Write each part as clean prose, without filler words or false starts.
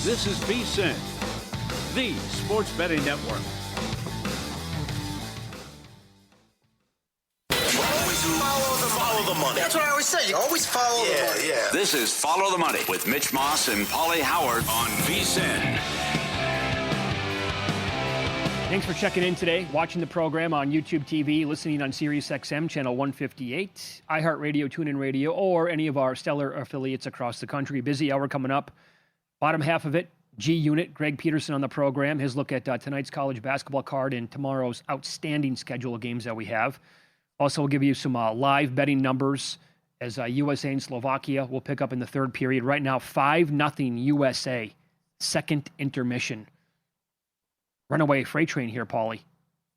This is VSiN, the sports betting network. Follow the money. That's what I always say. You always follow the money. Yeah. This is Follow the Money with Mitch Moss and Paulie Howard on VSiN. Thanks for checking in today, watching the program on YouTube TV, listening on SiriusXM channel 158, iHeartRadio, TuneIn Radio, or any of our stellar affiliates across the country. Busy hour coming up. Bottom half of it, G Unit, Greg Peterson on the program. His look at tonight's college basketball card and tomorrow's outstanding schedule of games that we have. Also, we'll give you some live betting numbers as USA and Slovakia will pick up in the third period. Right now, 5-0 USA, second intermission. Runaway freight train here, Paulie,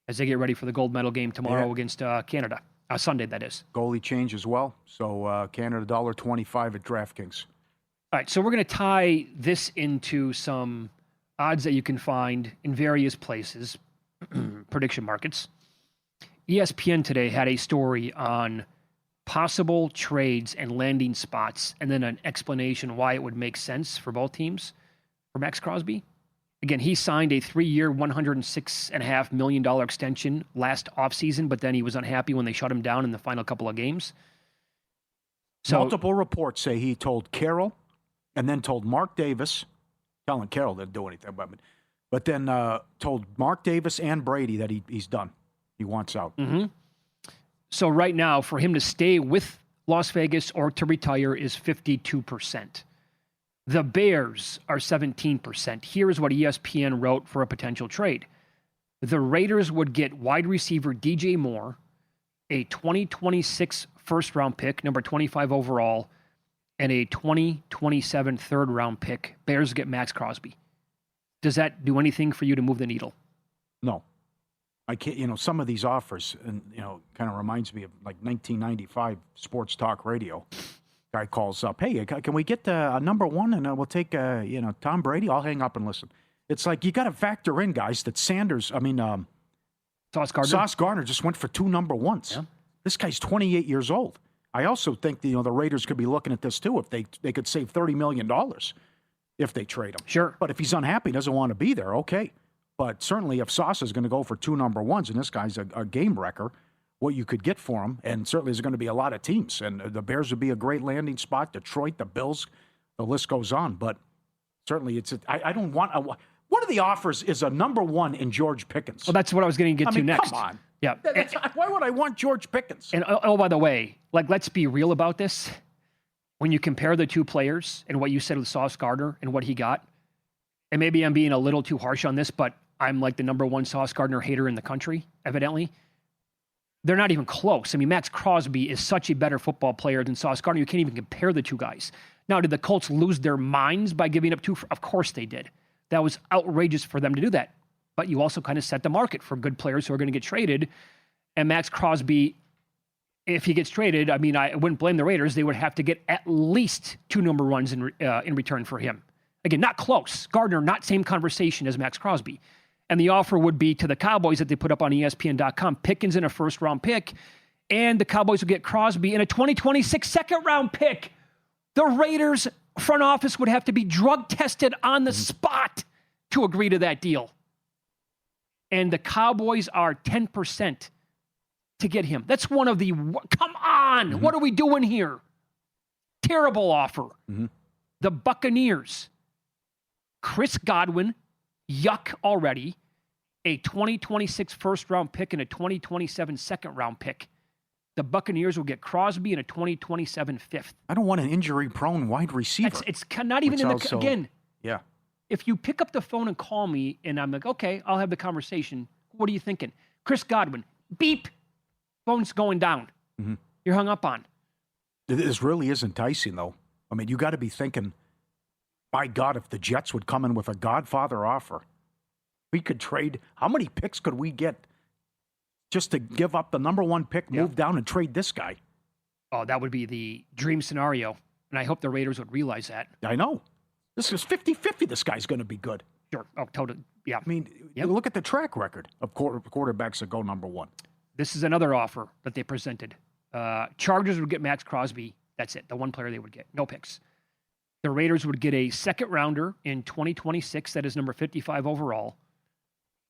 as they get ready for the gold medal game tomorrow against Canada. Sunday, that is. Goalie change as well. So Canada $1.25 at DraftKings. All right, so we're going to tie this into some odds that you can find in various places, prediction markets. ESPN today had a story on possible trades and landing spots, and then an explanation why it would make sense for both teams for Max Crosby. Again, he signed a 3-year, $106.5 million extension last offseason, but then he was unhappy when they shut him down in the final couple of games. So, multiple reports say he told Carroll and then told Mark Davis. Telling Carroll didn't do anything, but then told Mark Davis and Brady that he's done. He wants out. Mm-hmm. So right now, for him to stay with Las Vegas or to retire is 52%. The Bears are 17%. Here is what ESPN wrote for a potential trade. The Raiders would get wide receiver DJ Moore, a 2026 first-round pick, number 25 overall, and a 2027 third-round pick. Bears get Max Crosby. Does that do anything for you to move the needle? No. I can't, some of these offers, and, kind of reminds me of like 1995 sports talk radio. Guy calls up, hey, can we get a number one and we'll take, Tom Brady? I'll hang up and listen. It's like you got to factor in, guys, that Sauce Gardner just went for 2 number ones. Yeah. This guy's 28 years old. I also think the Raiders could be looking at this too if they could save $30 million if they trade him. Sure. But if he's unhappy, doesn't want to be there, okay. But certainly if Sauce is going to go for 2 number ones and this guy's a game wrecker, what you could get for him, and certainly there's going to be a lot of teams, and the Bears would be a great landing spot, Detroit, the Bills, the list goes on. But certainly I don't want one of the offers is a number one in George Pickens. Well, that's what I was going to get to next. Come on. Yeah. Why would I want George Pickens? And by the way, let's be real about this. When you compare the two players and what you said with Sauce Gardner and what he got, and maybe I'm being a little too harsh on this, but I'm like the number one Sauce Gardner hater in the country, evidently. They're not even close. I mean, Max Crosby is such a better football player than Sauce Gardner. You can't even compare the two guys. Now, did the Colts lose their minds by giving up 2? Of course they did. That was outrageous for them to do that. But you also kind of set the market for good players who are going to get traded. And Max Crosby, if he gets traded, I mean, I wouldn't blame the Raiders. They would have to get at least 2 number ones in return for him. Again, not close. Gardner, not same conversation as Max Crosby. And the offer would be to the Cowboys that they put up on ESPN.com, Pickens in a first-round pick, and the Cowboys would get Crosby in a 2026 second-round pick. The Raiders front office would have to be drug-tested on the spot to agree to that deal. And the Cowboys are 10% to get him. That's one of the... Come on! What are we doing here? Terrible offer. The Buccaneers. Chris Godwin... Yuck already. A 2026 first-round pick and a 2027 second-round pick. The Buccaneers will get Crosby and a 2027 fifth. I don't want an injury-prone wide receiver. It's not even in the... Also, again, yeah. If you pick up the phone and call me and I'm like, okay, I'll have the conversation. What are you thinking? Chris Godwin. Beep. Phone's going down. You're hung up on. This really is enticing, though. I mean, you got to be thinking... My God, if the Jets would come in with a Godfather offer, we could trade. How many picks could we get just to give up the number one pick, move down, and trade this guy? Oh, that would be the dream scenario. And I hope the Raiders would realize that. I know. This is 50-50. This guy's going to be good. Sure. Oh, totally. Yeah. I mean, you look at the track record of quarterbacks that go number one. This is another offer that they presented. Chargers would get Max Crosby. That's it. The one player they would get. No picks. The Raiders would get a second rounder in 2026, that is number 55 overall,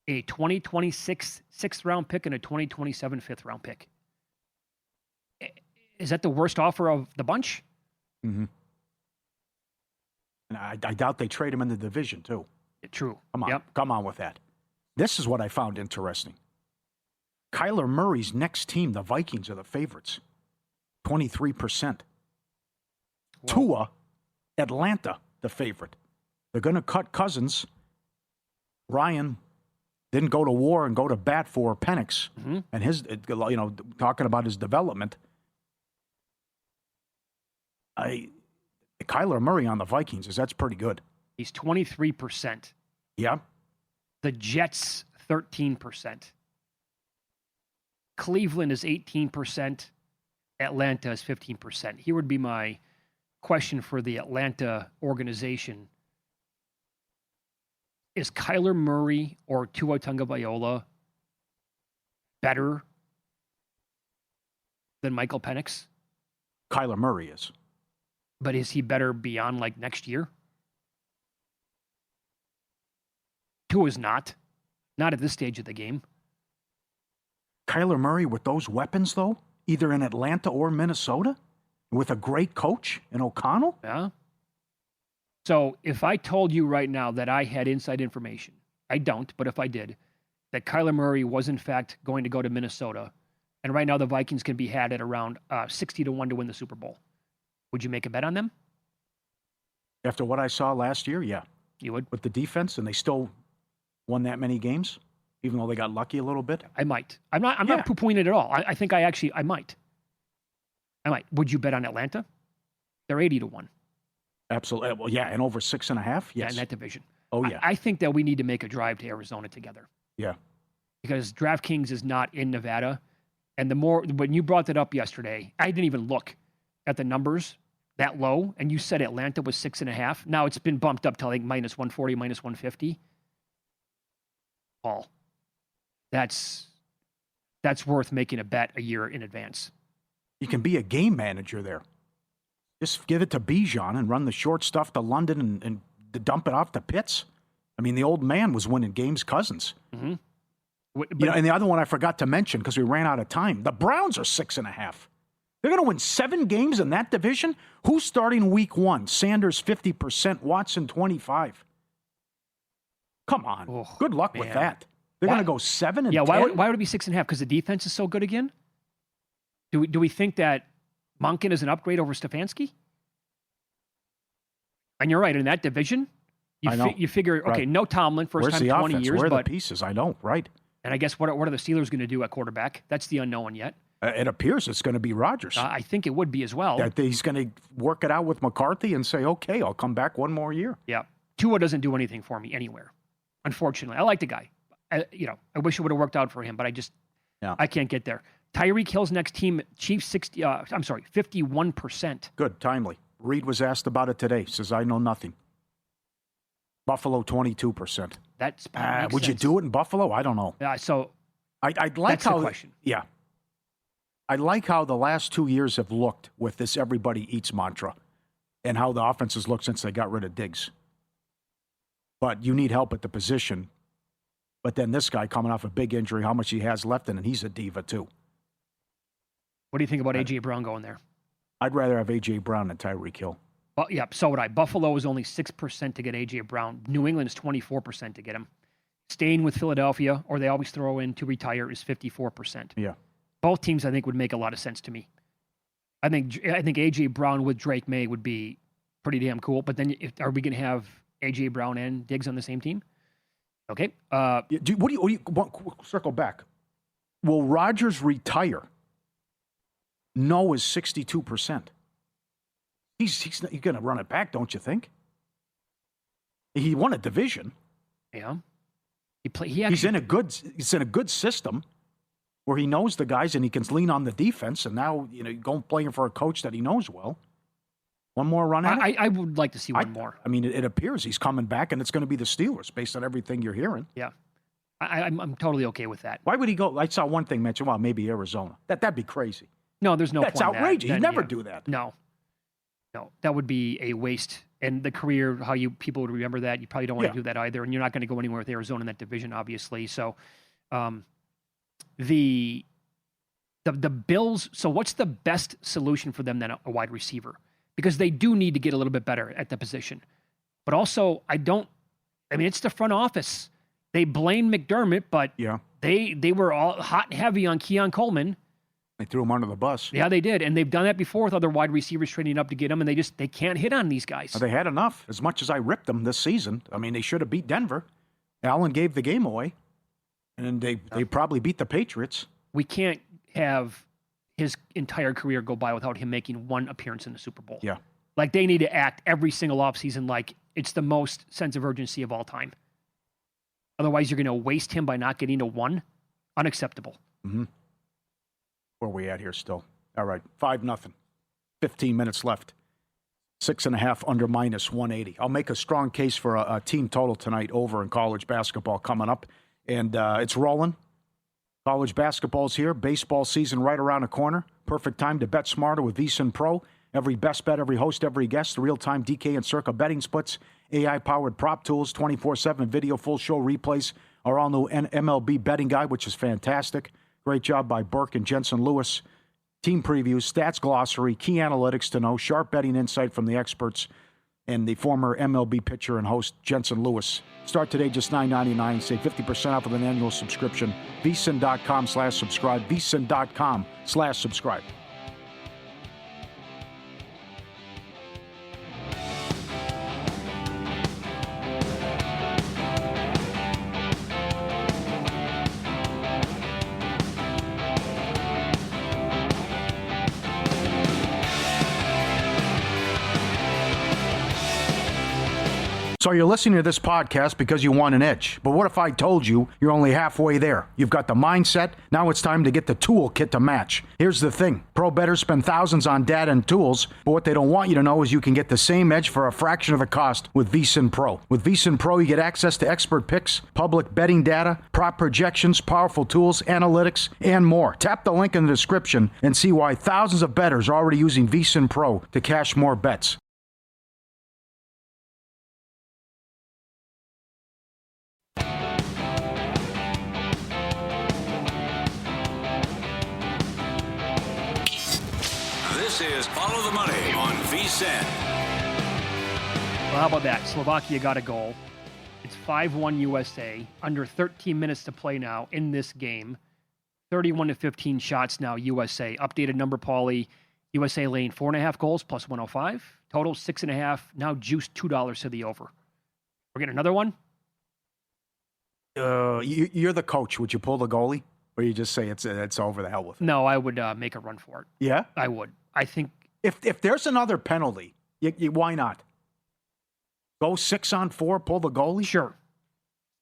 a 2026 sixth round pick, and a 2027 fifth round pick. Is that the worst offer of the bunch? Mm-hmm. And I doubt they trade him in the division, too. True. Come on. Yep. Come on with that. This is what I found interesting. Kyler Murray's next team, the Vikings, are the favorites. 23%. Tua, Atlanta, the favorite. They're going to cut Cousins. Ryan didn't go to war and go to bat for Penix. Mm-hmm. And his, talking about his development. Kyler Murray on the Vikings, that's pretty good. He's 23%. Yeah. The Jets, 13%. Cleveland is 18%. Atlanta is 15%. Here would be my question for the Atlanta organization. Is Kyler Murray or Tua Tagovailoa better than Michael Penix? Kyler Murray is. But is he better beyond like next year? Tua's not. Not at this stage of the game. Kyler Murray with those weapons, though, either in Atlanta or Minnesota, with a great coach in O'Connell? Yeah. So if I told you right now that I had inside information, I don't, but if I did, that Kyler Murray was in fact going to go to Minnesota, and right now the Vikings can be had at around 60-1 to win the Super Bowl, would you make a bet on them? After what I saw last year, yeah. You would? With the defense, and they still won that many games, even though they got lucky a little bit? I might. I'm not poo-pooing it at all. I think I might. Would you bet on Atlanta? They're 80-1. Absolutely. Well, yeah, and over 6.5? Yes. Yeah, in that division. Oh, yeah. I think that we need to make a drive to Arizona together. Yeah. Because DraftKings is not in Nevada. And when you brought that up yesterday, I didn't even look at the numbers that low, and you said Atlanta was 6.5. Now it's been bumped up to like minus 140, minus 150. Paul, that's worth making a bet a year in advance. You can be a game manager there. Just give it to Bijan and run the short stuff to London and dump it off to Pitts. I mean, the old man was winning games, Cousins. Mm-hmm. And the other one I forgot to mention because we ran out of time. The Browns are 6.5. They're going to win 7 games in that division? Who's starting week 1? Sanders 50%, Watson 25%. Come on. Oh, good luck with that. They're going to go 7 and 10. Why would it be 6.5? Because the defense is so good again? Do we think that Monken is an upgrade over Stefanski? And you're right, in that division, you figure, okay, right. No Tomlin, first Where's time the 20 offense? years. Where are but the pieces? I know, right. And I guess what are the Steelers going to do at quarterback? That's the unknown yet. It appears it's going to be Rodgers. I think it would be as well. That he's going to work it out with McCarthy and say, okay, I'll come back one more year. Yeah. Tua doesn't do anything for me anywhere, unfortunately. I like the guy. I wish it would have worked out for him, but I can't get there. Tyreek Hill's next team, Chiefs 51%. Good, timely. Reed was asked about it today. Says, I know nothing. Buffalo, 22%. That's would you do it in Buffalo? I don't know. So I'd like that's how the question. Yeah. I like how the last 2 years have looked with this everybody eats mantra and how the offenses look since they got rid of Diggs. But you need help at the position. But then this guy coming off a big injury, how much he has left in, and he's a diva too. What do you think about A.J. Brown going there? I'd rather have A.J. Brown than Tyreek Hill. Well, yeah, so would I. Buffalo is only 6% to get A.J. Brown. New England is 24% to get him. Staying with Philadelphia, or they always throw in to retire, is 54%. Yeah. Both teams, I think, would make a lot of sense to me. I think A.J. Brown with Drake May would be pretty damn cool. But then are we going to have A.J. Brown and Diggs on the same team? Okay. What do you circle back? Will Rodgers retire? No is 62%. He's going to run it back, don't you think? He won a division. Yeah. He's in a good system where he knows the guys and he can lean on the defense. And now going playing for a coach that he knows well. One more run at it? I would like to see one more. I mean, it appears he's coming back, and it's going to be the Steelers based on everything you're hearing. Yeah. I'm totally okay with that. Why would he go? I saw one thing mentioned, well, maybe Arizona. That'd be crazy. No, there's no That's point in outrageous. that. You'd never do that. No. That would be a waste And the career, how people would remember that, you probably don't want Yeah. to do that either. And you're not going to go anywhere with Arizona in that division, obviously. So the Bills, so what's the best solution for them than a wide receiver? Because they do need to get a little bit better at the position. But also, it's the front office. They blame McDermott, but Yeah. they were all hot and heavy on Keon Coleman. They threw him under the bus. Yeah, they did. And they've done that before with other wide receivers trading up to get them, and they can't hit on these guys. They had enough. As much as I ripped them this season, I mean, they should have beat Denver. Allen gave the game away, and they probably beat the Patriots. We can't have his entire career go by without him making one appearance in the Super Bowl. Yeah. Like, they need to act every single offseason like it's the most sense of urgency of all time. Otherwise, you're going to waste him by not getting to one. Unacceptable. Mm-hmm. Where are we at here still? All right, 5-0. 15 minutes left. 6.5 under minus 180. I'll make a strong case for a team total tonight over in college basketball coming up. And it's rolling. College basketball's here. Baseball season right around the corner. Perfect time to bet smarter with VSiN Pro. Every best bet, every host, every guest. The real-time DK and Circa betting splits. AI-powered prop tools. 24/7 video full show replays. Our all-new MLB betting guide, which is fantastic. Great job by Burke and Jensen Lewis. Team previews, stats glossary, key analytics to know, sharp betting insight from the experts, and the former MLB pitcher and host Jensen Lewis. Start today just $9.99. Save 50% off with an annual subscription. VSiN.com/subscribe. VSiN.com/subscribe. So you're listening to this podcast because you want an edge. But what if I told you you're only halfway there? You've got the mindset. Now it's time to get the toolkit to match. Here's the thing. Pro bettors spend thousands on data and tools, but what they don't want you to know is you can get the same edge for a fraction of the cost with VSiN Pro. With VSiN Pro, you get access to expert picks, public betting data, prop projections, powerful tools, analytics, and more. Tap the link in the description and see why thousands of bettors are already using VSiN Pro to cash more bets. This is Follow the Money on VSiN. Well, how about that? Slovakia got a goal. It's 5-1 USA. Under 13 minutes to play now in this game. 31-15 shots now USA. Updated number, Paulie. USA laying 4.5 goals plus 105. Total 6.5. Now juiced $2 to the over. We're getting another one? You're the coach. Would you pull the goalie? Or you just say it's over, the hell with it? No, I would make a run for it. Yeah? I would. I think If there's another penalty, why not? Go 6-on-4, pull the goalie? sure.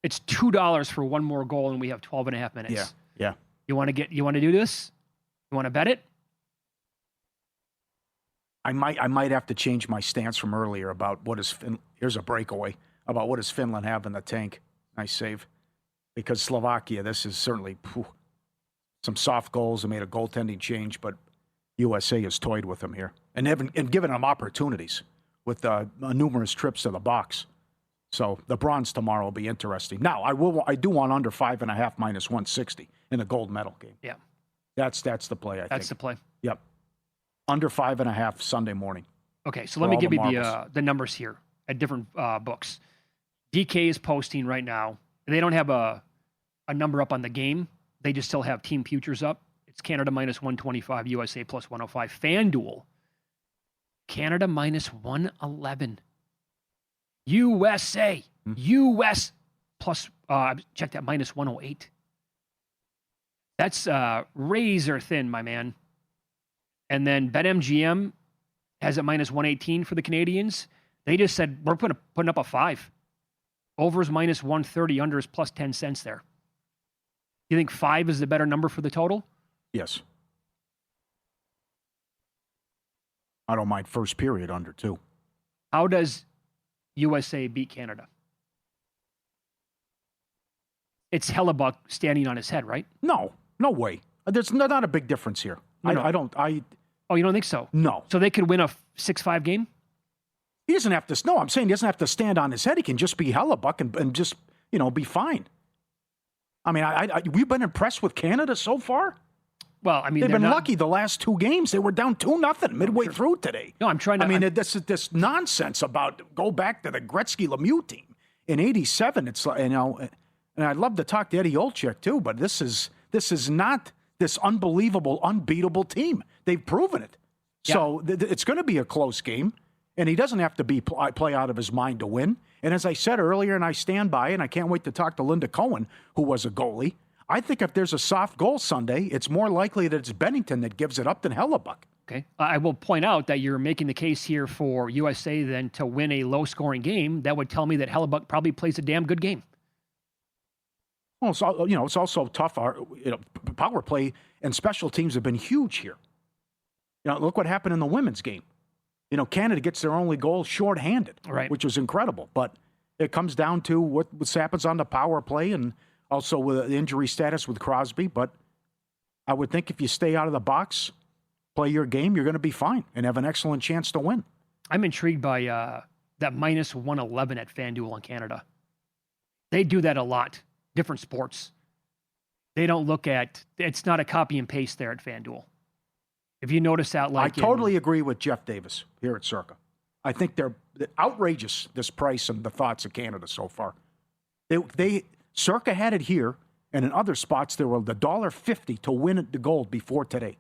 It's $2 for one more goal, and we have 12.5 minutes. Yeah. You want to do this? You want to bet it? I might have to change my stance from earlier about here's a breakaway, about what does Finland have in the tank. Nice save. Because Slovakia, this is certainly some soft goals. They made a goaltending change, but USA has toyed with them here and given them opportunities with numerous trips to the box. So the bronze tomorrow will be interesting. Now, I do want under 5.5 minus 160 in the gold medal game. Yeah. That's the play, I think. That's the play. Yep. Under 5.5 Sunday morning. Okay, so let me all give the you marbles. the numbers here at different books. DK is posting right now. They don't have a number up on the game. They just still have team futures up. It's Canada minus 125, USA plus 105. FanDuel, Canada minus 111. USA, US plus, check that, minus 108. That's razor thin, my man. And then BetMGM has it minus 118 for the Canadians. They just said, we're putting up a 5. Overs minus 130, unders plus 10 cents there. You think 5 is the better number for the total? Yes. I don't mind first period under 2. How does USA beat Canada? It's Hellebuck standing on his head, right? No way. There's not a big difference here. No. I don't. Oh, you don't think so? No. So they could win a 6-5 game? He doesn't have to. No, I'm saying he doesn't have to stand on his head. He can just be Hellebuck and just, be fine. I mean, we've been impressed with Canada so far. Well, I mean, they've been lucky the last 2 games. They were down 2-0 midway through today. No, I'm trying to. I mean, this nonsense about go back to the Gretzky Lemieux team in '87. It's like, and I'd love to talk to Eddie Olczyk too, but this is not this unbelievable, unbeatable team. They've proven it. Yeah. So it's going to be a close game, and he doesn't have to play out of his mind to win. And as I said earlier, and I stand by, and I can't wait to talk to Linda Cohen, who was a goalie. I think if there's a soft goal Sunday, it's more likely that it's Bennington that gives it up than Hellebuck. Okay. I will point out that you're making the case here for USA then to win a low-scoring game. That would tell me that Hellebuck probably plays a damn good game. Well, it's also tough. Power play and special teams have been huge here. Look what happened in the women's game. Canada gets their only goal shorthanded, right, which was incredible. But it comes down to what happens on the power play and also with the injury status with Crosby. But I would think if you stay out of the box, play your game, you're going to be fine and have an excellent chance to win. I'm intrigued by that minus 111 at FanDuel in Canada. They do that a lot. Different sports. They don't look at, it's not a copy and paste there at FanDuel. If you notice that, I totally agree with Jeff Davis here at Circa. I think they're outrageous, this price and the thoughts of Canada so far. Circa had it here, and in other spots, there were the $1.50 to win the gold before today.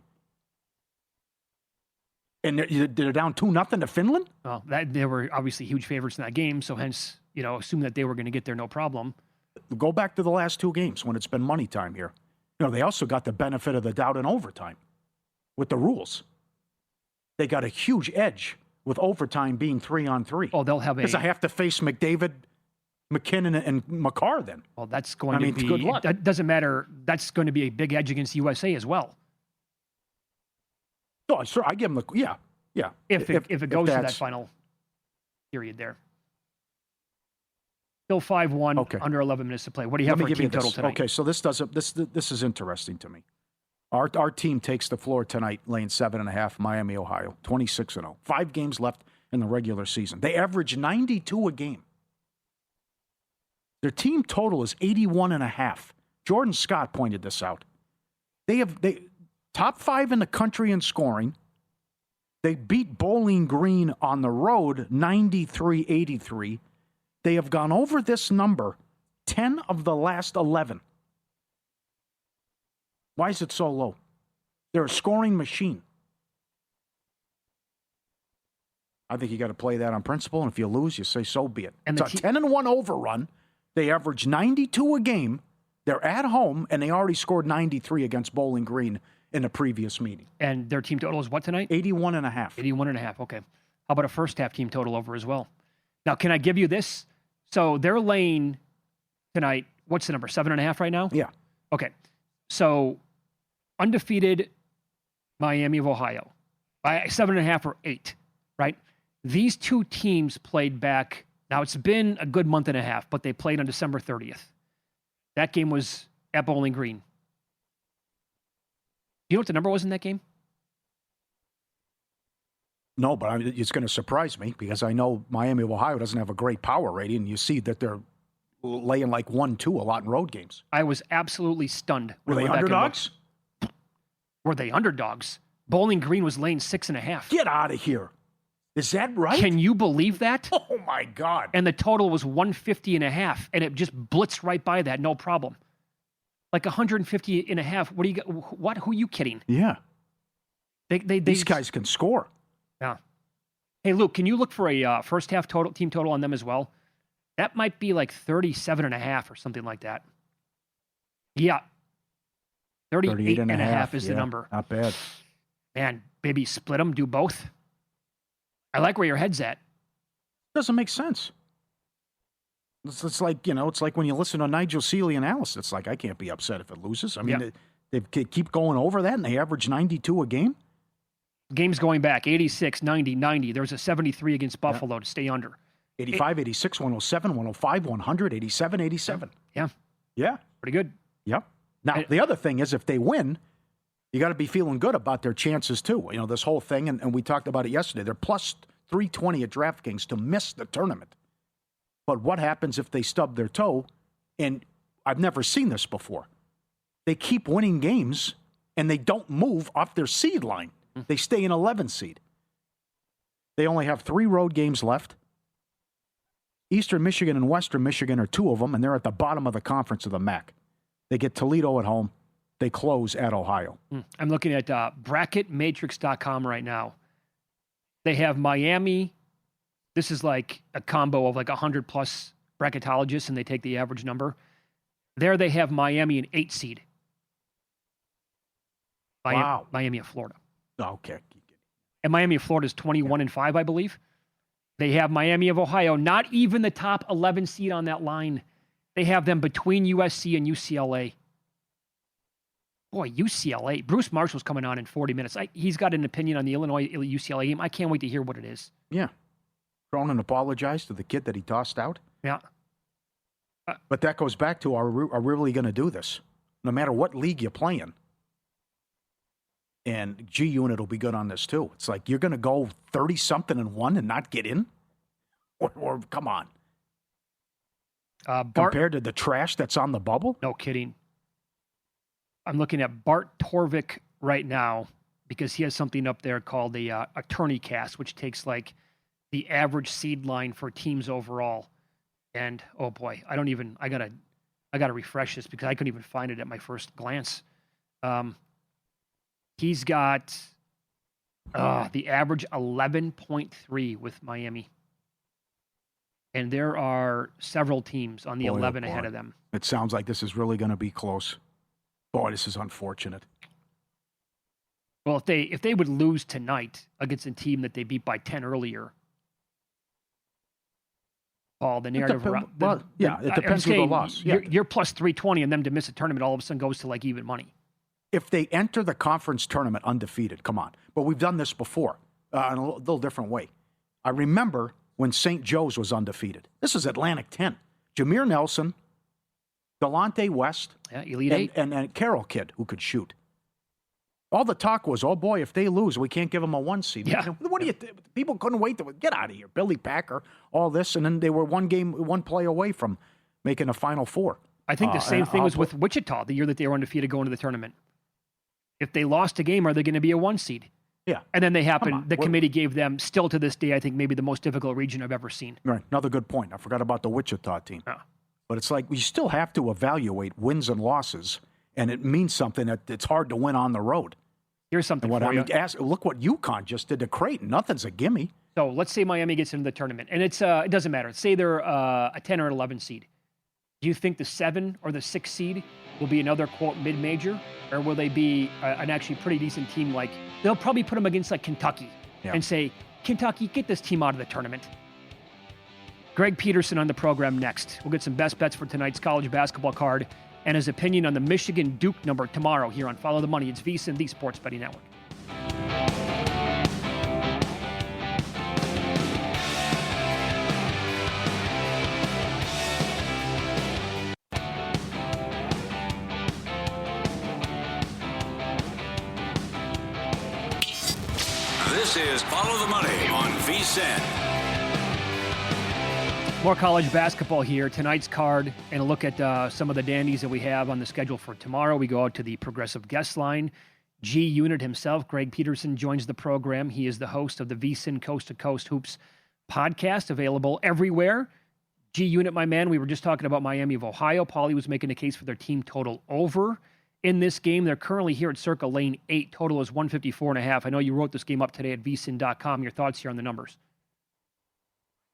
And they're down 2-0 to Finland? Well, they were obviously huge favorites in that game, so hence, assume that they were going to get there no problem. Go back to the last 2 games when it's been money time here. They also got the benefit of the doubt in overtime with the rules. They got a huge edge with overtime being 3-on-3. Oh, they'll have because I have to face McDavid, McKinnon, and McCarr then. Well, that's going to be... good luck. That doesn't matter. That's going to be a big edge against USA as well. Oh, sure. I give them the... Yeah. If it goes to that final period there. Still 5-1, okay. Under 11 minutes to play. What do you have for a team total tonight? Okay, so this is interesting to me. Our team takes the floor tonight, laying 7.5, Miami, Ohio, 26-0. 5 games left in the regular season. They average 92 a game. Their team total is 81.5. Jordan Scott pointed this out. They top 5 in the country in scoring. They beat Bowling Green on the road 93-83. They have gone over this number 10 of the last 11. Why is it so low? They're a scoring machine. I think you got to play that on principle, and if you lose, you say so be it. And it's a 10-1 overrun. They average 92 a game. They're at home, and they already scored 93 against Bowling Green in a previous meeting. And their team total is what tonight? 81.5. 81.5, okay. How about a first-half team total over as well? Now, can I give you this? So they're laying tonight, what's the number, 7.5 right now? Yeah. Okay. So undefeated Miami of Ohio by 7.5 or 8, right? These 2 teams played back. Now, it's been a good month and a half, but they played on December 30th. That game was at Bowling Green. You know what the number was in that game? No, but it's going to surprise me because I know Miami of Ohio doesn't have a great power rating, and you see that they're laying like 1-2 a lot in road games. I was absolutely stunned. Were they underdogs? Were they underdogs? Bowling Green was laying 6.5. Get out of here. Is that right? Can you believe that? Oh, my God. And the total was 150.5, and it just blitzed right by that, no problem. Like 150.5. What do you got? What? Who are you kidding? Yeah. These guys can score. Yeah. Hey, Luke, can you look for a first half team total on them as well? That might be like 37.5 or something like that. Yeah. 38.5 is the number. Not bad. Man, maybe split them, do both. I like where your head's at. Doesn't make sense. It's like, it's like when you listen to Nigel Seeley analysis. It's like, I can't be upset if it loses. I mean, they keep going over that, and they average 92 a game. Games going back, 86, 90, 90. There was a 73 against Buffalo to stay under. 85, 86, 107, 105, 100, 87, 87. Yeah. Yeah. Pretty good. Yep. Now, the other thing is if they win, you got to be feeling good about their chances too. This whole thing, and we talked about it yesterday. They're plus 320 at DraftKings to miss the tournament. But what happens if they stub their toe? And I've never seen this before. They keep winning games, and they don't move off their seed line. They stay in 11 seed. They only have 3 road games left. Eastern Michigan and Western Michigan are 2 of them, and they're at the bottom of the conference of the MAC. They get Toledo at home. They close at Ohio. I'm looking at bracketmatrix.com right now. They have Miami. This is like a combo of like 100-plus bracketologists, and they take the average number. There they have Miami an 8 seed. Wow. Miami of Florida. Okay. And Miami of Florida is 21-5, I believe. They have Miami of Ohio, not even the top 11 seed on that line. They have them between USC and UCLA. Boy, UCLA. Bruce Marshall's coming on in 40 minutes. He's got an opinion on the Illinois-UCLA game. I can't wait to hear what it is. Yeah. Cronin apologized to the kid that he tossed out. Yeah. But that goes back to, are we really going to do this? No matter what league you play in. And G Unit will be good on this too. It's like, you're going to go 30-something and 1 and not get in? Or come on. Compared to the trash that's on the bubble? No kidding. I'm looking at Bart Torvik right now because he has something up there called the Attorney Cast, which takes like the average seed line for teams overall. And oh boy, I gotta refresh this because I couldn't even find it at my first glance. He's got the average 11.3 with Miami. And there are several teams on the 11 ahead of them. It sounds like this is really going to be close. Boy, this is unfortunate. Well, if they would lose tonight against a team that they beat by 10 earlier, Paul, the narrative around... it depends who the loss. You're plus 320 and them to miss a tournament all of a sudden goes to like even money. If they enter the conference tournament undefeated, come on. But we've done this before in a little different way. I remember when St. Joe's was undefeated. This is Atlantic 10. Jameer Nelson, Delonte West, Elite Eight. And Carroll kid who could shoot. All the talk was, oh boy, if they lose, we can't give them a 1 seed. Yeah. What do you think? People couldn't wait to get out of here. Billy Packer, all this, and then they were one play away from making a Final Four. I think the same thing was with Wichita the year that they were undefeated going to the tournament. If they lost a game, are they going to be a 1 seed? Yeah. And then they happened. The committee gave them, still to this day, I think maybe the most difficult region I've ever seen. Right. Another good point. I forgot about the Wichita team. Yeah. But it's like we still have to evaluate wins and losses, and it means something that it's hard to win on the road. Here's something for you. Look what UConn just did to Creighton. Nothing's a gimme. So let's say Miami gets into the tournament, and it doesn't matter. Say they're a 10 or an 11 seed. Do you think the 7 or the 6 seed will be another, quote, mid-major? Or will they be an actually pretty decent team? Like, they'll probably put them against, like, Kentucky and say, Kentucky, get this team out of the tournament. Greg Peterson on the program next. We'll get some best bets for tonight's college basketball card and his opinion on the Michigan-Duke number tomorrow here on Follow the Money. It's VSiN, the Sports Betting Network. This is Follow the Money on VSiN. More college basketball here. Tonight's card and a look at some of the dandies that we have on the schedule for tomorrow. We go out to the Progressive Guest Line. G Unit himself, Greg Peterson, joins the program. He is the host of the VSiN Coast to Coast Hoops podcast, available everywhere. G Unit, my man, we were just talking about Miami of Ohio. Paulie was making a case for their team total over in this game. They're currently here at Circa Lane 8. Total is 154.5. I know you wrote this game up today at vsin.com. Your thoughts here on the numbers?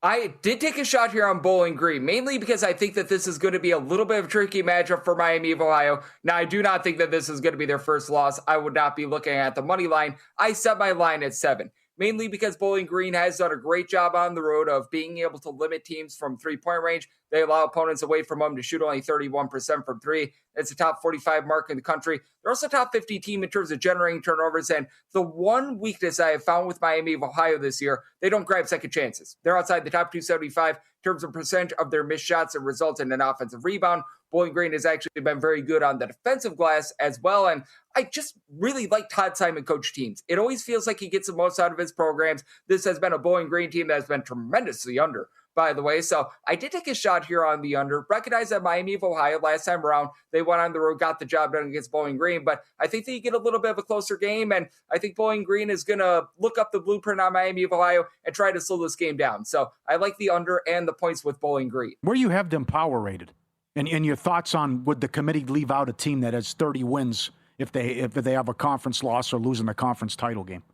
I did take a shot here on Bowling Green, mainly because I think that this is going to be a little bit of a tricky matchup for Miami of Ohio. Now, I do not think that this is going to be their first loss. I would not be looking at the money line. I set my line at 7, mainly because Bowling Green has done a great job on the road of being able to limit teams from three-point range. They allow opponents away from them to shoot only 31% from 3. It's a top 45 mark in the country. They're also top 50 team in terms of generating turnovers. And the one weakness I have found with Miami of Ohio this year, they don't grab second chances. They're outside the top 275 in terms of percentage of their missed shots that result in an offensive rebound. Bowling Green has actually been very good on the defensive glass as well. And I just really like Todd Simon coach teams. It always feels like he gets the most out of his programs. This has been a Bowling Green team that has been tremendously under, by the way. So I did take a shot here on the under. Recognize that Miami of Ohio last time around, they went on the road, got the job done against Bowling Green. But I think that you get a little bit of a closer game. And I think Bowling Green is going to look up the blueprint on Miami of Ohio and try to slow this game down. So I like the under and the points with Bowling Green. Where you have them power rated? And your thoughts on, would the committee leave out a team that has 30 wins if they have a conference loss or losing the conference title game?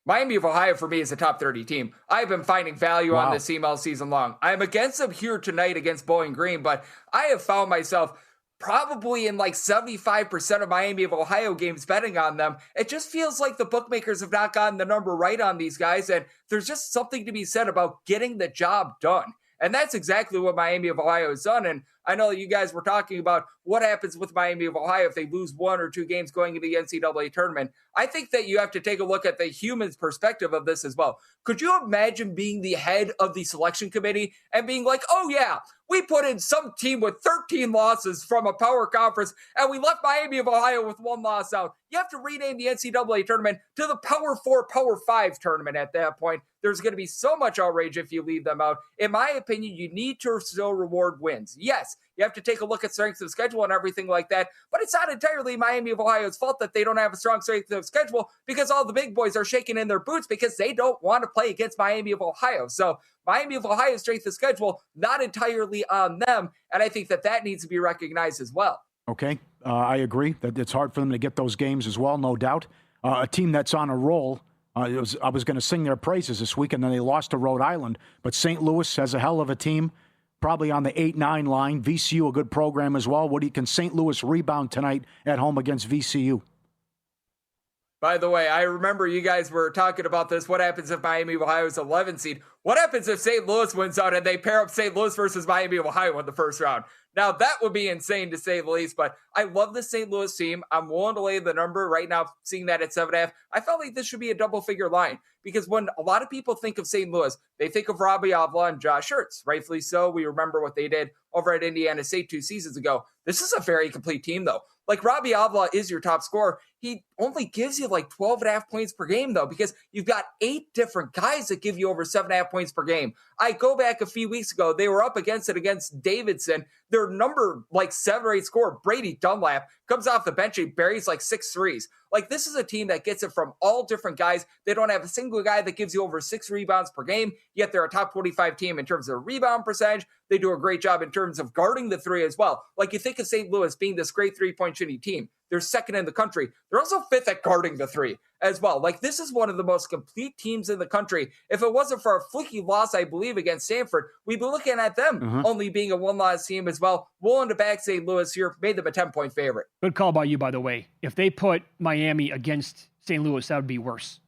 Miami of Ohio, for me, is a top 30 team. I've been finding value on this team all season long. I'm against them here tonight against Bowling Green, but I have found myself probably in like 75% of Miami of Ohio games betting on them. It just feels like the bookmakers have not gotten the number right on these guys, and there's just something to be said about getting the job done. And that's exactly what Miami of Ohio has done. And I know that you guys were talking about what happens with Miami of Ohio if they lose 1 or 2 games going into the NCAA tournament. I think that you have to take a look at the human's perspective of this as well. Could you imagine being the head of the selection committee and being like, oh yeah, we put in some team with 13 losses from a power conference and we left Miami of Ohio with 1 loss out. You have to rename the NCAA tournament to the Power 4, Power 5 tournament at that point. There's going to be so much outrage if you leave them out. In my opinion, you need to still reward wins. Yes, you have to take a look at strength of schedule and everything like that, but it's not entirely Miami of Ohio's fault that they don't have a strong strength of schedule because all the big boys are shaking in their boots because they don't want to play against Miami of Ohio. So Miami of Ohio's strength of schedule, not entirely on them, and I think that that needs to be recognized as well. Okay, I agree that it's hard for them to get those games as well, no doubt. A team that's on a roll, I was going to sing their praises this week, and then they lost to Rhode Island, but St. Louis has a hell of a team. Probably on the 8-9 line. VCU, a good program as well. Can St. Louis rebound tonight at home against VCU? By the way, I remember you guys were talking about this. What happens if Miami of Ohio is 11 seed? What happens if St. Louis wins out and they pair up St. Louis versus Miami of Ohio in the first round? Now, that would be insane to say the least, but I love the St. Louis team. I'm willing to lay the number right now, seeing that at 7.5. I felt like this should be a double-figure line because when a lot of people think of St. Louis, they think of Robbie Avila and Josh Schertz. Rightfully so. We remember what they did over at Indiana State 2 seasons ago. This is a very complete team, though. Like, Robbie Avila is your top scorer. He only gives you like 12.5 points per game, though, because you've got 8 different guys that give you over 7.5 points per game. I go back a few weeks ago. They were up against Davidson. Their number, like 7 or 8 scorer, Brady Dunlap, comes off the bench and buries like 6 threes. Like, this is a team that gets it from all different guys. They don't have a single guy that gives you over 6 rebounds per game, yet they're a top 25 team in terms of rebound percentage. They do a great job in terms of guarding the 3 as well. Like, you think of St. Louis being this great 3-point shooting team. They're second in the country. They're also 5th at guarding the 3 as well. Like, this is one of the most complete teams in the country. If it wasn't for a fluky loss, I believe, against Stanford, we'd be looking at them only being a 1-loss team as well. Willing to back St. Louis here, made them a 10-point favorite. Good call by you, by the way. If they put Miami against St. Louis, that would be worse.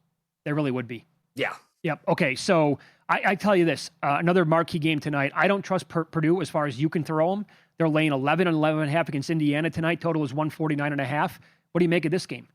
They really would be. Yeah. Yep. Okay, so I tell you this, another marquee game tonight. I don't trust Purdue as far as you can throw them. They're laying 11 and 11.5 against Indiana tonight. Total is 149.5. What do you make of this game?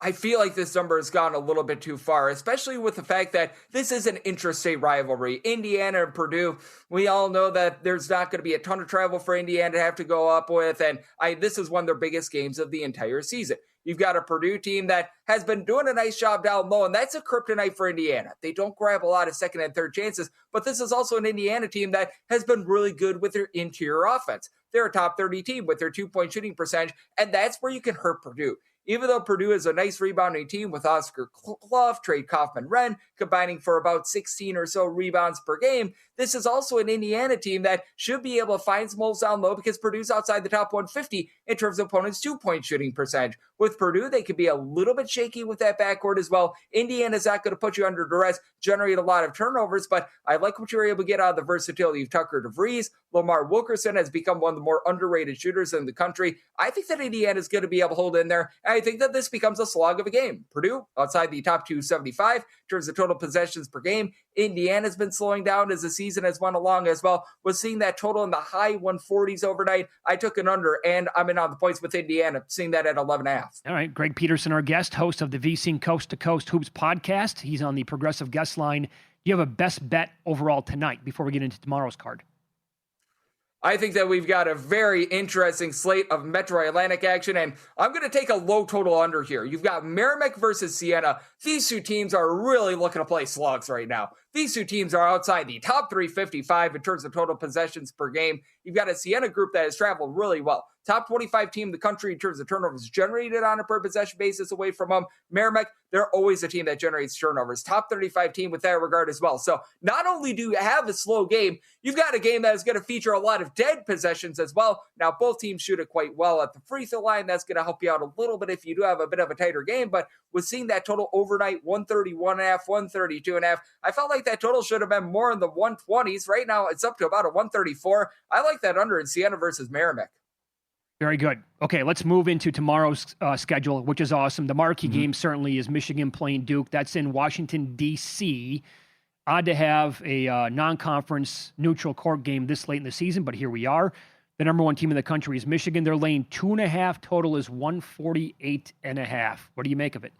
I feel like this number has gone a little bit too far, especially with the fact that this is an intrastate rivalry. Indiana and Purdue, we all know that there's not going to be a ton of travel for Indiana to have to go up with, and this is one of their biggest games of the entire season. You've got a Purdue team that has been doing a nice job down low, and that's a kryptonite for Indiana. They don't grab a lot of second and third chances, but this is also an Indiana team that has been really good with their interior offense. They're a top 30 team with their 2-point shooting percentage, and that's where you can hurt Purdue. Even though Purdue is a nice rebounding team with Oscar Clough, Trey Kaufman-Renn combining for about 16 or so rebounds per game, this is also an Indiana team that should be able to find some holes down low because Purdue's outside the top 150 in terms of opponents' 2-point shooting percentage. With Purdue, they could be a little bit shaky with that backcourt as well. Indiana's not going to put you under duress, generate a lot of turnovers, but I like what you're able to get out of the versatility of Tucker DeVries. Lamar Wilkerson has become one of the more underrated shooters in the country. I think that Indiana's going to be able to hold in there. And I think that this becomes a slog of a game. Purdue, outside the top 275 in terms of total possessions per game. Indiana's been slowing down as the season has went along as well. Was seeing that total in the high 140s overnight. I took an under, and I'm in on the points with Indiana, seeing that at 11.5. All right. Greg Peterson, our guest, host of the VSiN Coast to Coast Hoops podcast. He's on the Progressive Guest Line. You have a best bet overall tonight before we get into tomorrow's card? I think that we've got a very interesting slate of Metro Atlantic action, and I'm going to take a low total under here. You've got Merrimack versus Siena. These two teams are really looking to play slugs right now. These two teams are outside the top 355 in terms of total possessions per game. You've got a Siena group that has traveled really well. Top 25 team in the country in terms of turnovers generated on a per possession basis away from them. Merrimack, they're always a team that generates turnovers. Top 35 team with that regard as well. So not only do you have a slow game, you've got a game that is going to feature a lot of dead possessions as well. Now, both teams shoot it quite well at the free throw line. That's going to help you out a little bit if you do have a bit of a tighter game. But with seeing that total overnight, 131.5, 132.5, I felt like that total should have been more in the 120s. Right now, it's up to about a 134. I like that under in Siena versus Merrimack. Very good. Okay, let's move into tomorrow's schedule, which is awesome. The marquee game certainly is Michigan playing Duke. That's in Washington, D.C. Odd to have a non-conference neutral court game this late in the season, but here we are. The number one team in the country is Michigan. They're laying 2.5. Total is 148.5. What do you make of it?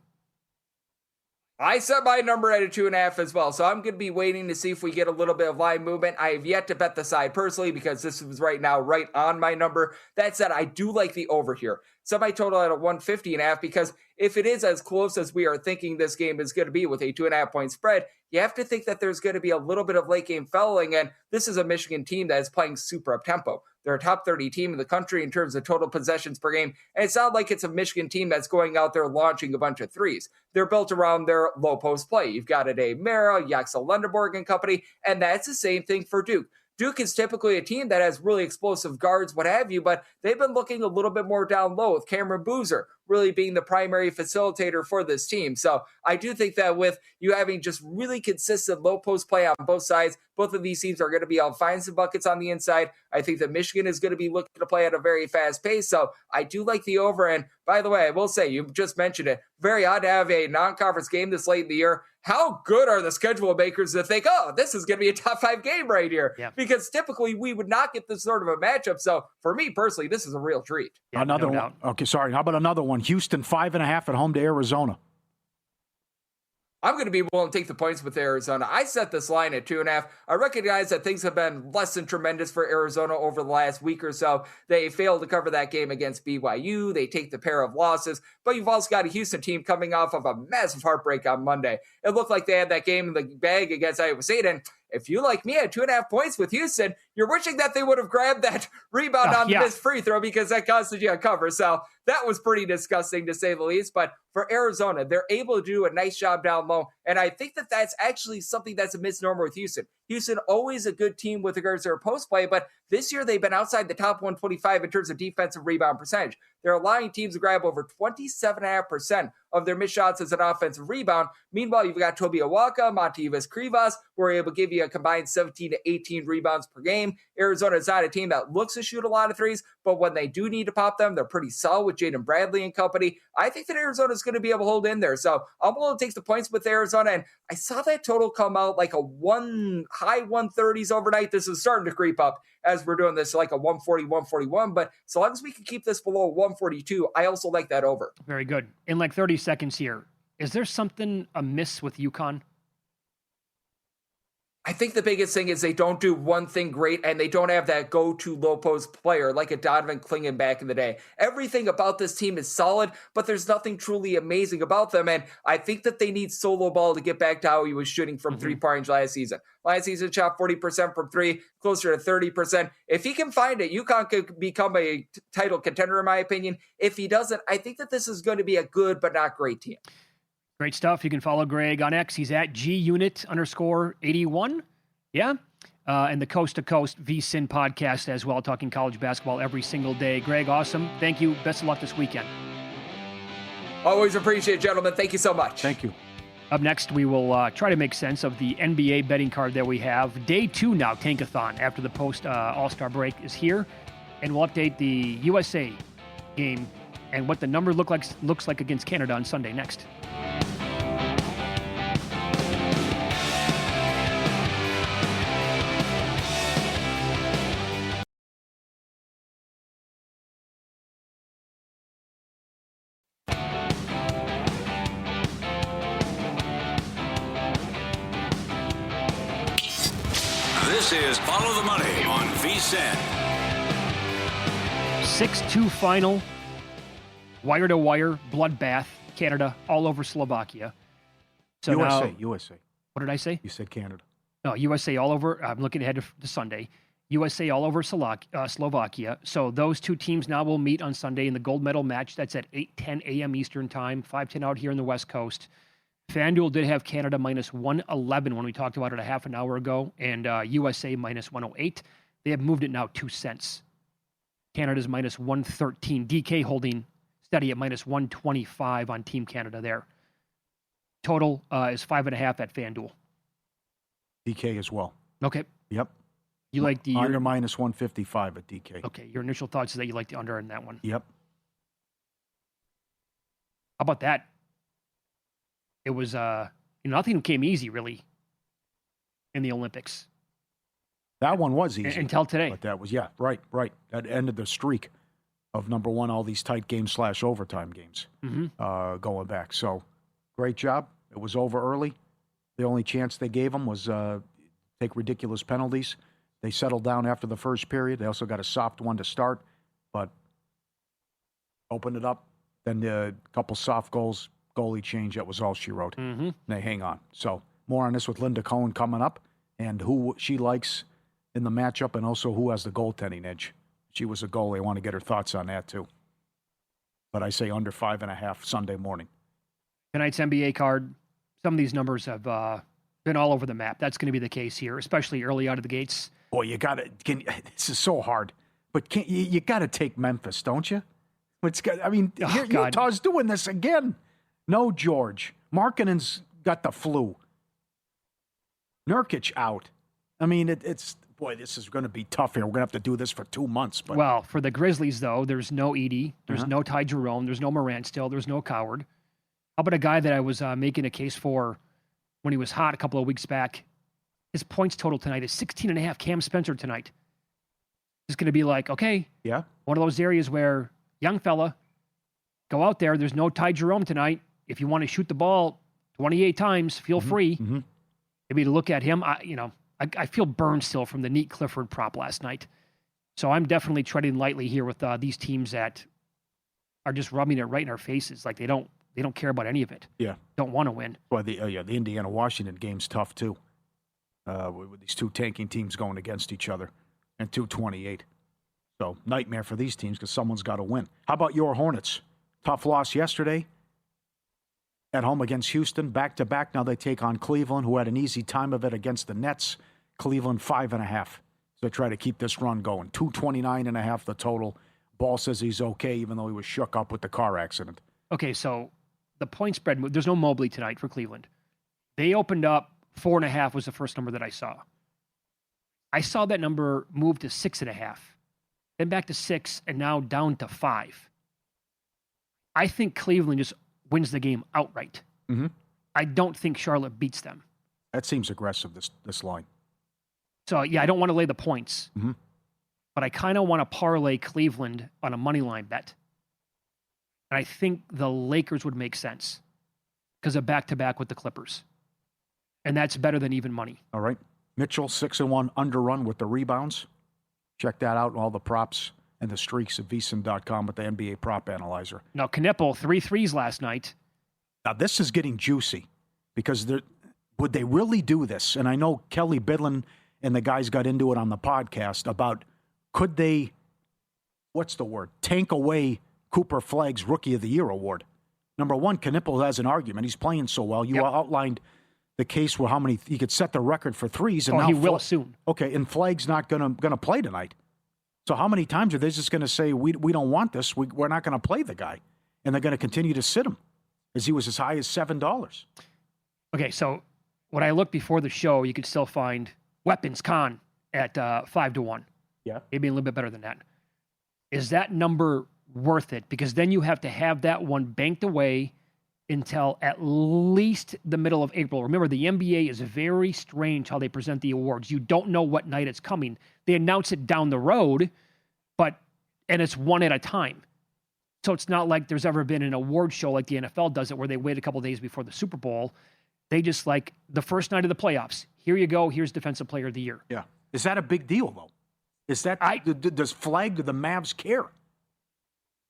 I set my number at a 2.5 as well, so I'm going to be waiting to see if we get a little bit of line movement. I have yet to bet the side personally because this is right now right on my number. That said, I do like the over here. Set my total at a 150.5 because if it is as close as we are thinking this game is going to be with a 2.5 point spread, you have to think that there's going to be a little bit of late game fouling, and this is a Michigan team that is playing super up tempo. They're a top 30 team in the country in terms of total possessions per game, and it's not like it's a Michigan team that's going out there launching a bunch of threes. They're built around their low post play. You've got a Dave Mara, Yaxel Lendeborg and company, and that's the same thing for Duke. Duke is typically a team that has really explosive guards, what have you, but they've been looking a little bit more down low with Cameron Boozer really being the primary facilitator for this team. So I do think that with you having just really consistent low post play on both sides, both of these teams are going to be able to find some buckets on the inside. I think that Michigan is going to be looking to play at a very fast pace. So I do like the over. And by the way, I will say, you just mentioned it, very odd to have a non-conference game this late in the year. How good are the schedule makers to think, oh, this is going to be a top 5 game right here? Yeah. Because typically we would not get this sort of a matchup. So for me personally, this is a real treat. Yeah, another no one. doubt. Okay, sorry. How about another one? Houston 5.5 at home to Arizona. I'm going to be willing to take the points with Arizona. I set this line at 2.5. I recognize that things have been less than tremendous for Arizona over the last week or so. They failed to cover that game against BYU. They take the pair of losses, but you've also got a Houston team coming off of a massive heartbreak on Monday. It looked like they had that game in the bag against Iowa State, and if you, like me, had 2.5 points with Houston, you're wishing that they would have grabbed that rebound on the missed free throw because that costed you a cover. So that was pretty disgusting to say the least. But for Arizona, they're able to do a nice job down low. And I think that that's actually something that's a misnomer with Houston. Houston, always a good team with regards to their post play, but this year they've been outside the top 125 in terms of defensive rebound percentage. They're allowing teams to grab over 27.5% of their missed shots as an offensive rebound. Meanwhile, you've got Toby Awaka, Montevis Krivas, who are able to give you a combined 17 to 18 rebounds per game. Arizona is not a team that looks to shoot a lot of threes, but when they do need to pop them, they're pretty solid with Jaden Bradley and company. I think that Arizona is going to be able to hold in there. So I'm willing to take the points with Arizona, and I saw that total come out like a high 130s overnight. This is starting to creep up as we're doing this, like a 140, 141. But so long as we can keep this below 142, I also like that over. Very good. In like 30 seconds here, is there something amiss with UConn? I think the biggest thing is they don't do one thing great, and they don't have that go-to low post player like a Donovan Clingan back in the day. Everything about this team is solid, but there's nothing truly amazing about them, and I think that they need Solo Ball to get back to how he was shooting from three-point range last season. Last season, shot 40% from three, closer to 30%. If he can find it, UConn could become a title contender, in my opinion. If he doesn't, I think that this is going to be a good but not great team. Great stuff. You can follow Greg on X. He's at GUnit_81. Yeah. And the Coast to Coast VSiN podcast as well, talking college basketball every single day. Greg, awesome. Thank you. Best of luck this weekend. Always appreciate it, gentlemen. Thank you so much. Thank you. Up next, we will try to make sense of the NBA betting card that we have. Day 2 now, Tankathon, after the post All-Star break is here. And we'll update the USA game and what the number looks like against Canada on Sunday next. This is Follow the Money on VSiN. 6-2 final, wire-to-wire, bloodbath, Canada all over Slovakia. So USA. What did I say? You said Canada. No, USA all over. I'm looking ahead to Sunday. USA all over Slovakia. So those two teams now will meet on Sunday in the gold medal match. That's at 8:10 a.m. Eastern Time, 5:10 out here in the West Coast. FanDuel did have Canada minus 111 when we talked about it a half an hour ago, and USA minus 108. They have moved it now 2 cents. Canada's minus 113. DK holding steady at minus 125 on Team Canada there. Total is 5.5 at FanDuel. DK as well. Okay. Yep. You like the under minus 155 at DK. Okay. Your initial thoughts is that you like the under in that one. Yep. How about that? It was nothing came easy really in the Olympics. That one was easy until today. But that was right. That ended the streak of number one, all these tight games / overtime games going back. So great job. It was over early. The only chance they gave them was take ridiculous penalties. They settled down after the first period. They also got a soft one to start, but opened it up. Then a couple soft goals. Goalie change, that was all she wrote. They hang on. So more on this with Linda Cohen coming up and who she likes in the matchup and also who has the goaltending edge. She was a goalie. I want to get her thoughts on that too. But I say under 5.5 Sunday morning. Tonight's NBA card, some of these numbers have been all over the map. That's going to be the case here, especially early out of the gates. Boy, this is so hard. But you got to take Memphis, don't you? Utah's doing this again. No George. Markkanen's got the flu. Nurkic out. I mean, this is going to be tough here. We're going to have to do this for 2 months. But well, for the Grizzlies, though, there's no Edey. There's no Ty Jerome. There's no Morant still. There's no Coward. How about a guy that I was making a case for when he was hot a couple of weeks back? His points total tonight is 16.5. Cam Spencer tonight. It's going to be like, okay, yeah, one of those areas where young fella, go out there. There's no Ty Jerome tonight. If you want to shoot the ball 28 times, feel free. Maybe to look at him. I feel burned still from the Neat Clifford prop last night. So I'm definitely treading lightly here with these teams that are just rubbing it right in our faces. Like they don't care about any of it. Yeah. Don't want to win. Well, the Indiana-Washington game's tough too. With these two tanking teams going against each other and 228. So nightmare for these teams because someone's got to win. How about your Hornets? Tough loss yesterday. At home against Houston, back-to-back. Now they take on Cleveland, who had an easy time of it against the Nets. Cleveland, 5.5. So try to keep this run going. 229.5 the total. Ball says he's okay, even though he was shook up with the car accident. Okay, so the point spread, there's no Mobley tonight for Cleveland. They opened up 4.5 was the first number that I saw. I saw that number move to 6.5, then back to 6, and now down to 5. I think Cleveland just wins the game outright. I don't think Charlotte beats them. That seems aggressive, this line. So, yeah, I don't want to lay the points. But I kind of want to parlay Cleveland on a money line bet. And I think the Lakers would make sense because of back-to-back with the Clippers. And that's better than even money. All right. Mitchell, 6-1 underrun with the rebounds. Check that out, all the props and the streaks at vsin.com with the NBA prop analyzer. Now, Knipple, 3 threes last night. Now, this is getting juicy because would they really do this? And I know Kelly Bidlin and the guys got into it on the podcast about could they, tank away Cooper Flagg's Rookie of the Year award. Number one, Knipple has an argument. He's playing so well. You outlined the case where how many he could set the record for threes. And now he will soon. Okay, and Flagg's not gonna play tonight. So how many times are they just going to say, we don't want this, we're not going to play the guy, and they're going to continue to sit him as he was as high as $7? Okay, so when I looked before the show, you could still find Weapons Con at 5-1. Yeah. Maybe a little bit better than that. Is that number worth it because then you have to have that one banked away until at least the middle of April. Remember, the NBA is very strange how they present the awards. You don't know what night it's coming. They announce it down the road, and it's one at a time. So it's not like there's ever been an award show like the NFL does it where they wait a couple days before the Super Bowl. They just like the first night of the playoffs. Here you go. Here's Defensive Player of the Year. Yeah. Is that a big deal, though? Is that does Flag, do the Mavs care?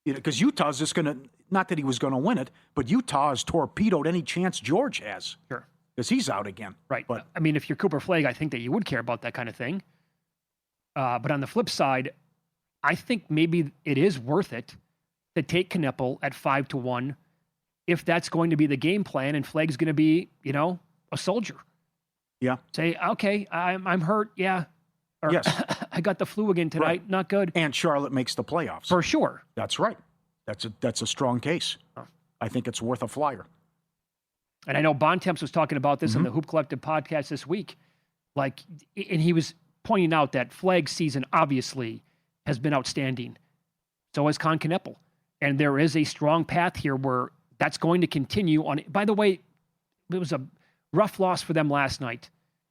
Because Utah's just going to, not that he was going to win it, but Utah has torpedoed any chance George has. Sure. Because he's out again. Right. But I mean, if you're Cooper Flag, I think that you would care about that kind of thing. But on the flip side, I think maybe it is worth it to take Kneppel at 5-1 if that's going to be the game plan and Flag's going to be, a soldier. Yeah. Say, okay, I'm hurt. Yeah. Or, yes. I got the flu again tonight. Right. Not good. And Charlotte makes the playoffs. For sure. That's right. That's a strong case. Oh. I think it's worth a flyer. And I know Bontemps was talking about this on the Hoop Collective podcast this week. And he was pointing out that Flag's season obviously has been outstanding. So has Con Kneppel. And there is a strong path here where that's going to continue on. By the way, it was a rough loss for them last night.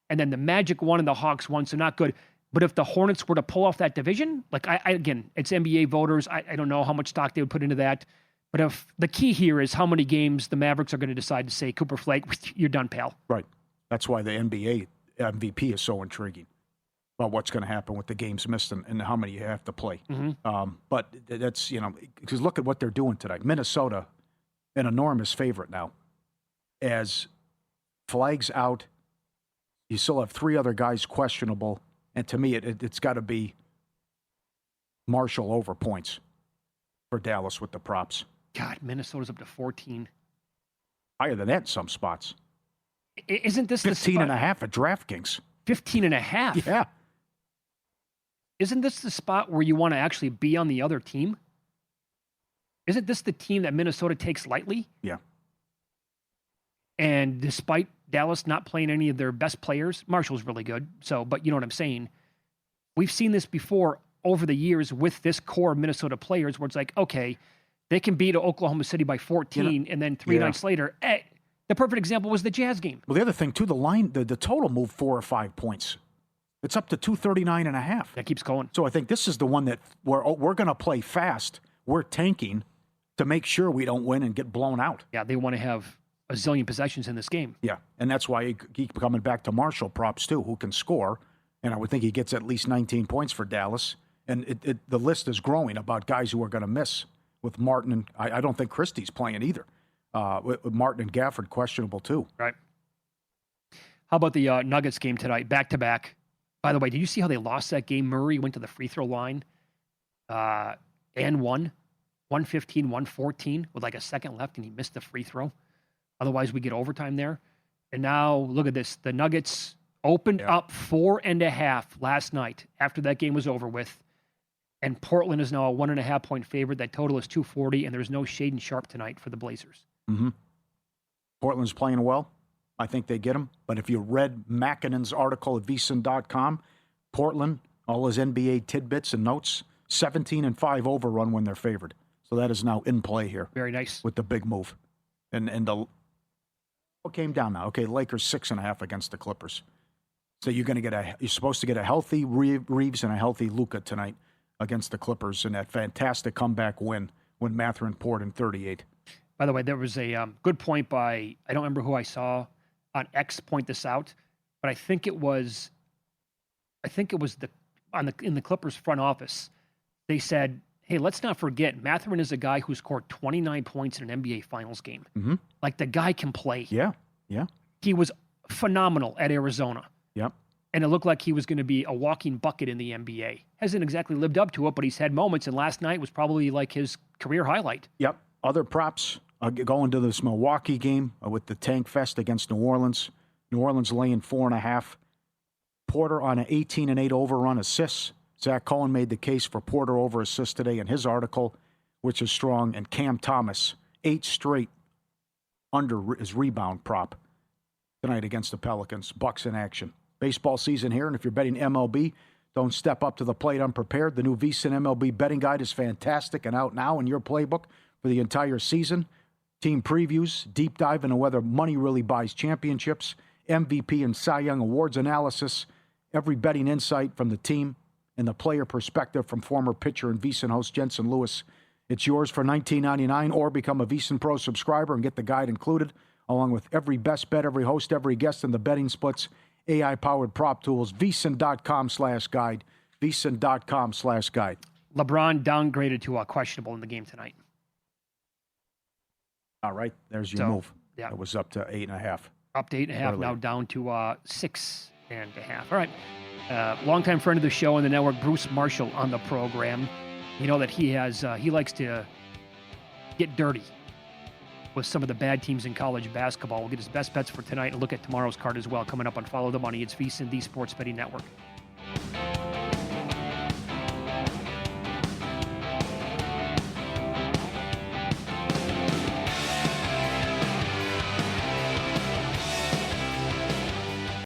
And then the Magic won and the Hawks won, so not good. But if the Hornets were to pull off that division, again, it's NBA voters. I don't know how much stock they would put into that. But if the key here is how many games the Mavericks are going to decide to say, Cooper Flag, you're done, pal. Right. That's why the NBA MVP is so intriguing about what's going to happen with the games missed and how many you have to play. But that's, because look at what they're doing tonight. Minnesota, an enormous favorite now. As Flag's out, you still have 3 other guys questionable. And to me, it's got to be Marshall over points for Dallas with the props. God, Minnesota's up to 14. Higher than that in some spots. Isn't this 15 and a half at DraftKings. 15 and a half? Yeah. Isn't this the spot where you want to actually be on the other team? Isn't this the team that Minnesota takes lightly? Yeah. And despite Dallas not playing any of their best players, Marshall's really good. But you know what I'm saying? We've seen this before over the years with this core of Minnesota players where it's like, okay, they can beat Oklahoma City by 14, and then 3 nights later, the perfect example was the Jazz game. Well, the other thing, too, the line, the total moved 4 or 5 points. It's up to 239.5. That keeps going. So I think this is the one that we're going to play fast. We're tanking to make sure we don't win and get blown out. Yeah, they want to have a zillion possessions in this game. Yeah, and that's why he keep coming back to Marshall props, too, who can score. And I would think he gets at least 19 points for Dallas. And the list is growing about guys who are going to miss with Martin. And I don't think Christie's playing either. With Martin and Gafford questionable, too. Right. How about the Nuggets game tonight, back-to-back? By the way, did you see how they lost that game? Murray went to the free throw line and won 115-114 with like a second left, and he missed the free throw. Otherwise, we get overtime there. And now, look at this. The Nuggets opened up 4.5 last night after that game was over with. And Portland is now a 1.5-point favorite. That total is 240, and there's no Shaden Sharp tonight for the Blazers. Mm-hmm. Portland's playing well. I think they get him. But if you read Makinen's article at vsin.com, Portland, all his NBA tidbits and notes, 17-5 overrun when they're favored. So that is now in play here. Very nice. With the big move. And what came down now? Okay, Lakers 6.5 against the Clippers. So you're supposed to get a healthy Reeves and a healthy Luka tonight against the Clippers in that fantastic comeback win when Mathurin poured in 38. By the way, there was a good point by, I don't remember who I saw on X point this out, but I think it was in the Clippers front office. They said, hey, let's not forget, Mathurin is a guy who scored 29 points in an NBA Finals game. Mm-hmm. Like, the guy can play. Yeah. He was phenomenal at Arizona. Yep. And it looked like he was going to be a walking bucket in the NBA. Hasn't exactly lived up to it, but he's had moments, and last night was probably like his career highlight. Yep. Other props, going to this Milwaukee game with the Tank Fest against New Orleans. New Orleans laying 4.5. Porter on an 18-8 overrun assists. Zach Cohen made the case for Porter over assists today in his article, which is strong. And Cam Thomas, 8 straight under his rebound prop tonight against the Pelicans. Bucks in action. Baseball season here, and if you're betting MLB, Don't step up to the plate unprepared. The new VSiN MLB betting guide is fantastic and out now in your playbook for the entire season. Team previews, deep dive into whether money really buys championships, MVP and Cy Young Awards analysis, every betting insight from the team and the player perspective from former pitcher and VSiN host Jensen Lewis. It's yours for $19.99 or become a VSiN Pro subscriber and get the guide included, along with every best bet, every host, every guest, and the betting splits, AI-powered prop tools, VSiN.com/guide, VSiN.com/guide. LeBron downgraded to questionable in the game tonight. All right, there's your move. Yeah. It was up to 8.5. Up to 8.5, Early. now down to 6.5. All right. Longtime friend of the show on the network, Bruce Marshall, on the program. You know that he likes to get dirty with some of the bad teams in college basketball. We'll get his best bets for tonight and look at tomorrow's card as well coming up on Follow the Money. It's VSiN, the Sports Betting Network.